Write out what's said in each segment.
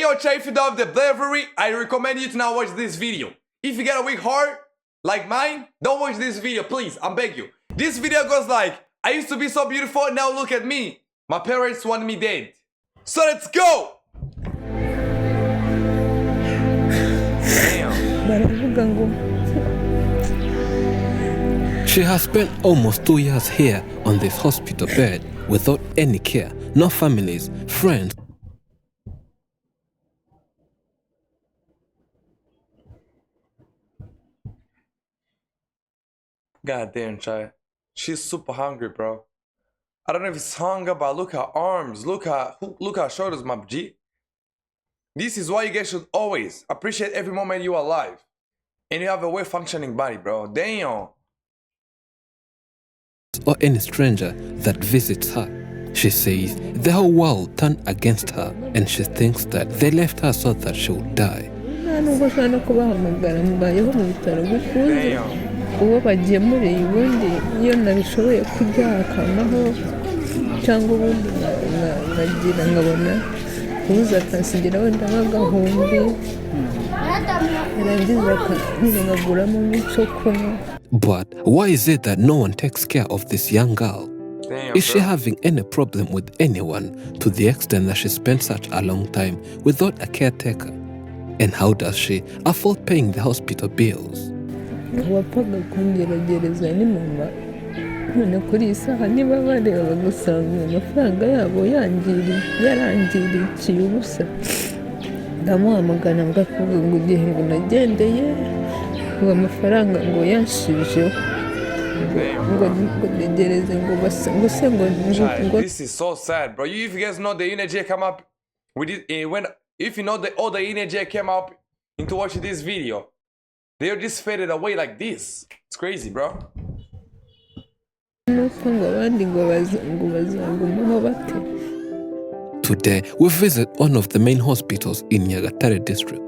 yo, chat, if you don't have the bravery, I recommend you to now watch this video. If you got a weak heart, like mine, don't watch this video, please, I beg you. This video goes like, I used to be so beautiful, now look at me. My parents want me dead. So let's go! She has spent almost 2 years here on this hospital bed without any care, no families, friends. God damn, Chai. She's super hungry, bro. I don't know if it's hunger, but look at her arms, look at her shoulders, my G. This is why you guys should always appreciate every moment you are alive. And you have a well-functioning body, bro. Damn. Or any stranger that visits her. She says the whole world turned against her and she thinks that they left her so that she would die. uwo bagemuriye ubundi iyo nabishoboye kubyakanaho cyangwa ubundi nagira nkabona uza akansigira wenda nk'agahumbi yarangiza nkaguramo n'icyo kunywa. But why is it that no one takes care of this young girl? Is she having any problem with anyone to the extent that she spent such a long time without a caretaker? And how does she afford paying the hospital bills? Wapfaga kungeragereza ni mama none kuri iyi saha niba bareba bagasanga amafaranga yabo yarangirikiye ubusa ndamuhamagana ngakuvuga ngo igihe ngo nagendeye ngo amafaranga ngo yanshijeho ngo ndegereze ngo basa ngo se ngo. This is so sad, bro. If you guys know the energy come up with it, if you know all the energy came up into watching this video, they just faded away like this. It's crazy, bro. Today, we visit one of the main hospitals in Nyagatare district.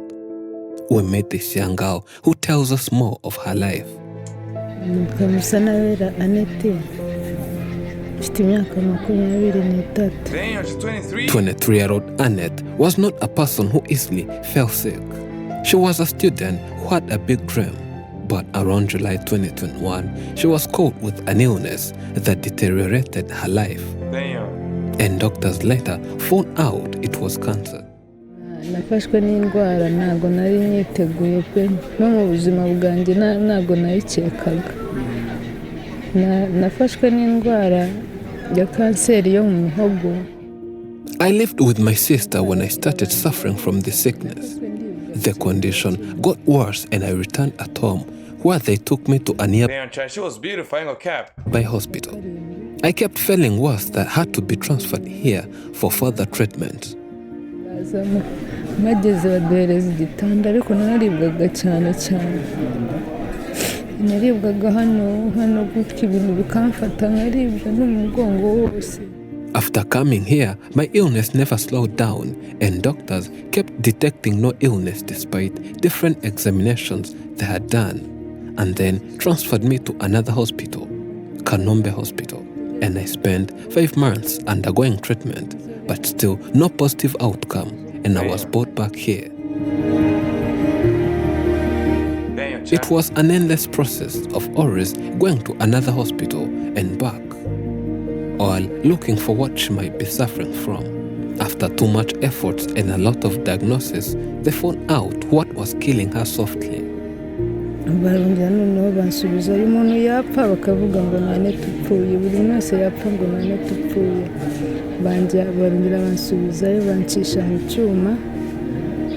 We met this young girl who tells us more of her life. 23-year-old Annette was not a person who easily fell sick. She was a student who had a big dream, but around July 2021, she was caught with an illness that deteriorated her life. And doctors later found out it was cancer. Nafashwe n'indwara ntago nari nyiteguye pe no mu buzima bwanjye ntago nayikekaga. Nafashwe n'indwara ya kanseri yo mu mihogo. I lived with my sister when I started suffering from the sickness. The condition got worse and I returned at home where they took me to a nearby She was beautiful, I ain't gonna cap. hospital. I kept feeling worse that I had to be transferred here for further treatment. Mageze baduhereza igitanda ariko naribwaga cyane. Naribwaga hano gutya ibintu bikamfata nkaribwa n'umugongo wose. After coming here, my illness never slowed down and doctors kept detecting no illness despite different examinations they had done, and then transferred me to another hospital, Kanombe Hospital, and I spent 5 months undergoing treatment, but still no positive outcome, and I was brought back here. It was an endless process of always going to another hospital and back, all looking for what she might be suffering from. After too much effort and a lot of diagnosis, they found out what was killing her softly. Barongera noneho bansubizayo umuntu yapfa bakavuga ngo nane tupfuye buri wese yapfa ngo nane tupfuye. Barongera bansubizayo bancisha mu cyuma.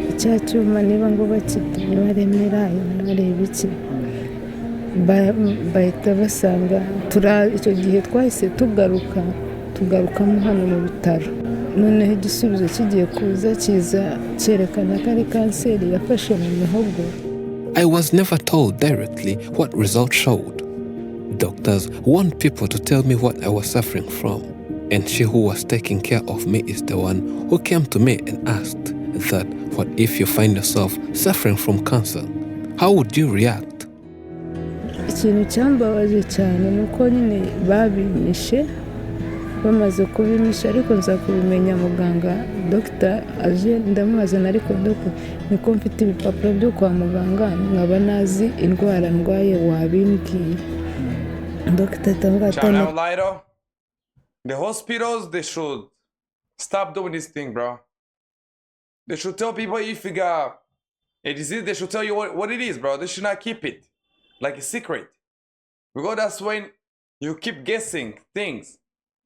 Icya cyuma niba ngo bakite baremera bareba iki. Bahita basanga icyo gihe twahise tugaruka mu hano mu bitaro. Noneho igisubizo kigiye kuza kiza cyerekana ko ari kanseri yafashe mu mihogo. I was never told directly what results showed. Doctors want people to tell me what I was suffering from, and she who was taking care of me is the one who came to me and asked that, what if you find yourself suffering from cancer? How would you react? Ikintu cyambabaje cyane nuko nyine babimishe bamaze kubimisha ariko nza kubimenya muganga dogita aje ndamubaza ariko dogita niko mfite ibipapuro byo kwa muganga nkaba nazi indwara ndwaye wabimbwiye dogita atamubwira Child, I won't lie though. The hospitals, they should stop doing this thing, bro. They should tell people if you got a disease, they should tell you what it is, bro. They should not keep it like a secret. Because that's when you keep guessing things.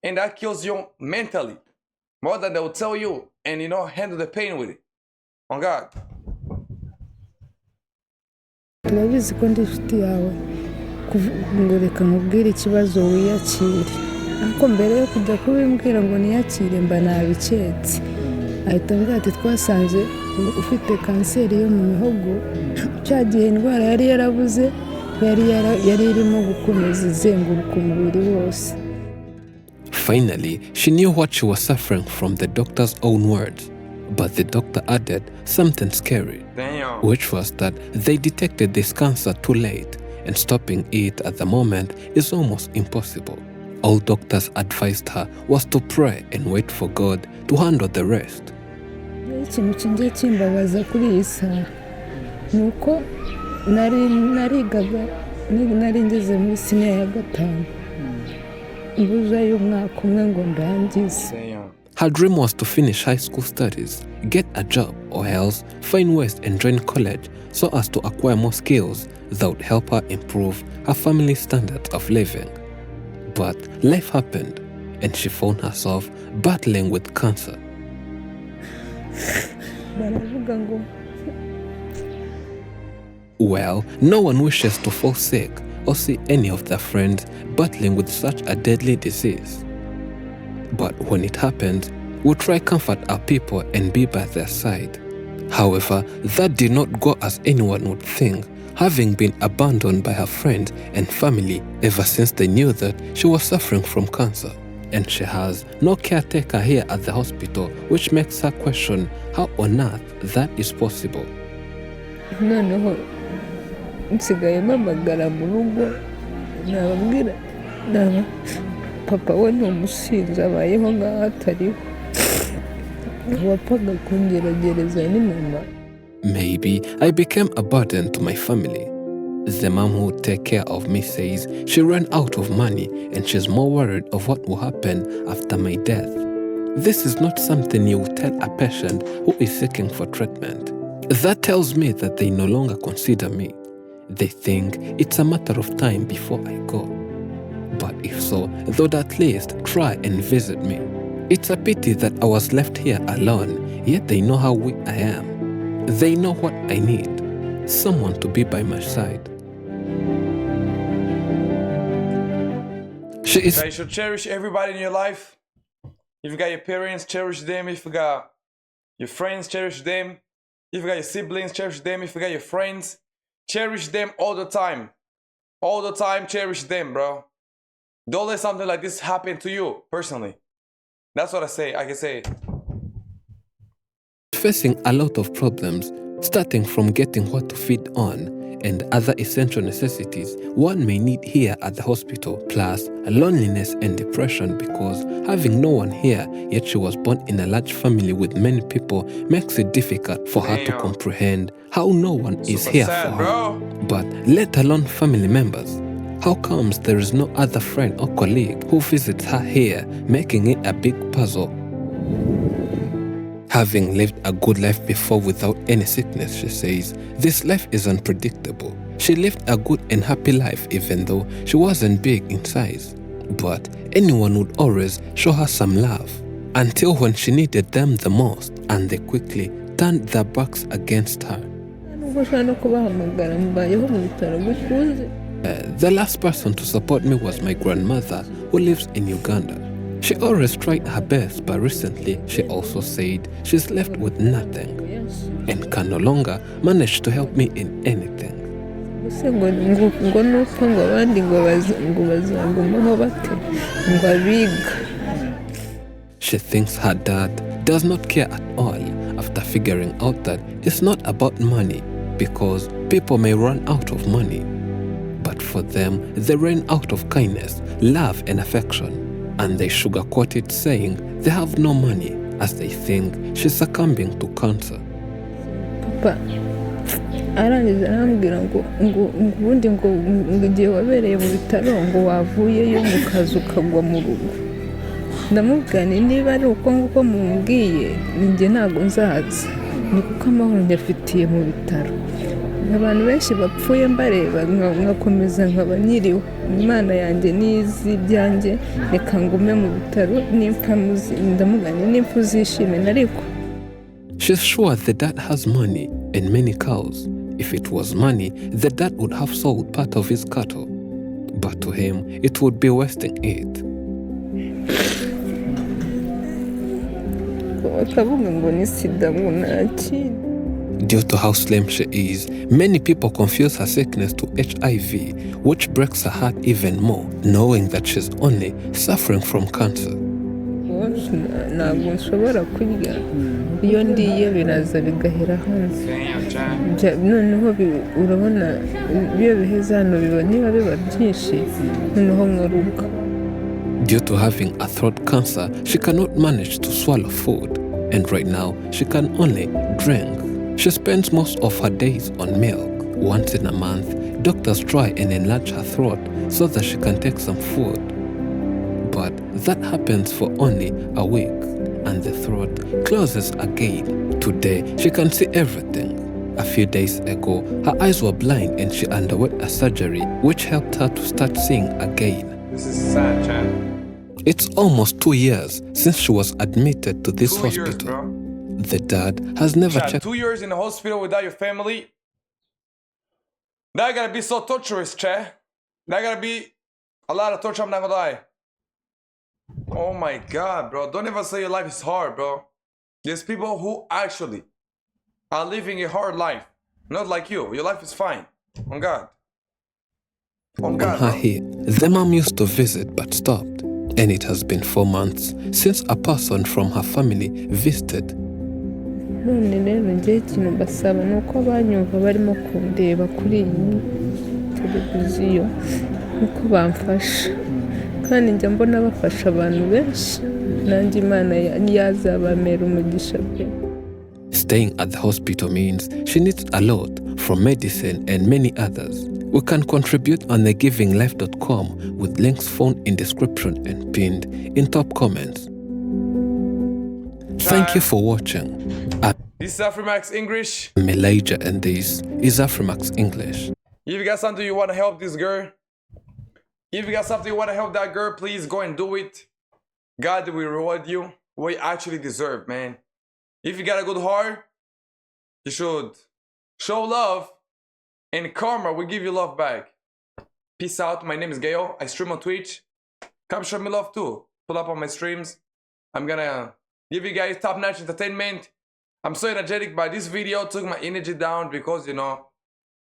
And that kills you mentally. More than they will tell you and, you know, handle the pain with it. On God. turabizi ko ndi inshuti yawe ngo reka nkubwire ikibazo wiyakire ariko mbere yo kujya kubimbwira ngo niyakire mba nabiketse ahita ambwira ati twasanze ufite kanseri yo mu mihogo cya gihe indwara yari yarabuze yari irimo gukomeza izenguruka umubiri wose. Finally, she knew what she was suffering from the doctor's own words. But the doctor added something scary, Damn. which was that they detected this cancer too late, and stopping it at the moment is almost impossible. All doctors advised her was to pray and wait for God to handle the rest. Ikintu kijya kimbabaza kuri iyi saha ni uko nari ngeze muri siniya ya 5 mbuzayo umwaka umwe ngo ndangize. Damn. Her dream was to finish high school studies, get a job, or else find ways and join college so as to acquire more skills that would help her improve her family's standards of living. But life happened, and she found herself battling with cancer. Baravuga ngo Well, no one wishes to fall sick or see any of their friends battling with such a deadly disease. But when it happens, we try comfort our people and be by their side. However, that did not go as anyone would think, having been abandoned by her friends and family ever since they knew that she was suffering from cancer. And she has no caretaker here at the hospital, which makes her question how on earth that is possible. noneho nsigaye mpamagara mu rugo nababwira papa we ni umusinzi abayeho nk'aho atariho wapfaga kungeragereza ni mama. Maybe I became a burden to my family. The mom who would take care of me says she ran out of money and she's more worried of what will happen after my death. This is not something you would tell a patient who is seeking for treatment. That tells me that they no longer consider me. They think it's a matter of time before I go. But if so, they would at least try and visit me. It's a pity that I was left here alone, yet they know how weak I am. They know what I need, someone to be by my side. She is So you should cherish everybody in your life. If you got your parents, cherish them. If you got your friends, cherish them. If you got your siblings, cherish them. If you got your friends, cherish them all the time. All the time, cherish them, bro. Don't let something like this happen to you, personally. That's what I can say. facing a lot of problems, starting from getting what to feed on and other essential necessities one may need here at the hospital, plus loneliness and depression because having no one here, yet she was born in a large family with many people, makes it difficult for her to Damn. comprehend how no one is Super here sad, for her. bro. But let alone family members. How comes there is no other friend or colleague who visits her here, making it a big puzzle? Having lived a good life before without any sickness, she says, this life is unpredictable. She lived a good and happy life even though she wasn't big in size. But anyone would always show her some love, until when she needed them the most, and they quickly turned their backs against her. nubwo ushobora no kubahamagara mbayeho mu bitaro gutuze. The last person to support me was my grandmother, who lives in Uganda. She always tried her best, but recently she also said she's left with nothing and can no longer manage to help me in anything. Ese ngo nupfa ngo abandi ngo bazagumaho bate ngo abiga. She thinks her dad does not care at all after figuring out that it's not about money, because people may run out of money. But for them, they ran out of kindness, love and affection. and they sugarcoat it saying they have no money as they think she's succumbing to cancer. papa arangiza arambwira ngo ubundi ngo igihe wabereye mu bitaro ngo wavuyeyo ngo ukaza ukagwa mu rugo. Ndamubwira nti niba ari uko nguko mumbwiye njye ntabwo nzaza, ni kuko amahoro nyafitiye mu bitaro. Abantu benshi bapfuye mbareba nkakomeza nkaba nyiriwe. Imana yanjye nizi ibyanjye, reka ngume mu bitaro nimpfa ndamubwira nti nimpfa uzishime nariko. She's sure the dad has money and many cows. If it was money, the dad would have sold part of his cattle. But to him, it would be wasting it. Bakavuga ngo ni sida ngo ntakindi. Due to how slim she is, many people confuse her sickness to HIV, which breaks her heart even more, knowing that she's only suffering from cancer. Ntabwo nshobora kurya, iyo ndiye biraza bigahera hanze. Noneho urabona iyo biheze hano niba biba byinshi noneho nkaruka. Due to having a throat cancer, she cannot manage to swallow food, and right now she can only drink. She spends most of her days on milk. Once in a month, doctors try and enlarge her throat so that she can take some food. But that happens for only a week, and the throat closes again. Today, she can see everything. A few days ago, her eyes were blind and she underwent a surgery which helped her to start seeing again. This is sad, Chad. It's almost 2 years since she was admitted to this 2 hospital. years, bro. The dad has never Chad, checked 2 years in the hospital without your family. That gotta be so torturous, Chad. That gotta be a lot of torture. I'm not gonna lie. Oh my God, bro. Don't ever say your life is hard, bro. There's people who actually are living a hard life. Not like you. Your life is fine. On God. On God, her bro. here. The mom used to visit but stopped. And it has been 4 months since a person from her family visited. None rero njye ikintu mbasaba ni uko banyumva barimo kundeba kuri iyi televiziyo uko bamfasha, kandi njya mbona bafasha abantu benshi, nanjye Imana yazabamera umugisha pe. Staying at the hospital means she needs a lot from medicine and many others. We can contribute on thegivinglife.com with links found in description and pinned in top comments. Thank you for watching. This is Afrimax English. I'm Elijah and this is Afrimax English. If you got something you want to help this girl, if you got something you want to help that girl, please go and do it. God will reward you what you actually deserve, man. If you got a good heart, you should show love, and karma will give you love back. Peace out. My name is Gayo. I stream on Twitch. Come show me love too. Pull up on my streams. I'm gonna give you guys top-notch entertainment. I'm so energetic, but this video took my energy down because, you know,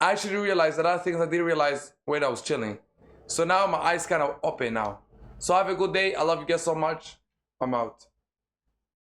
I actually realized a lot of things I didn't realize when I was chilling. So now my eyes kind of open now. So have a good day. I love you guys so much. I'm out.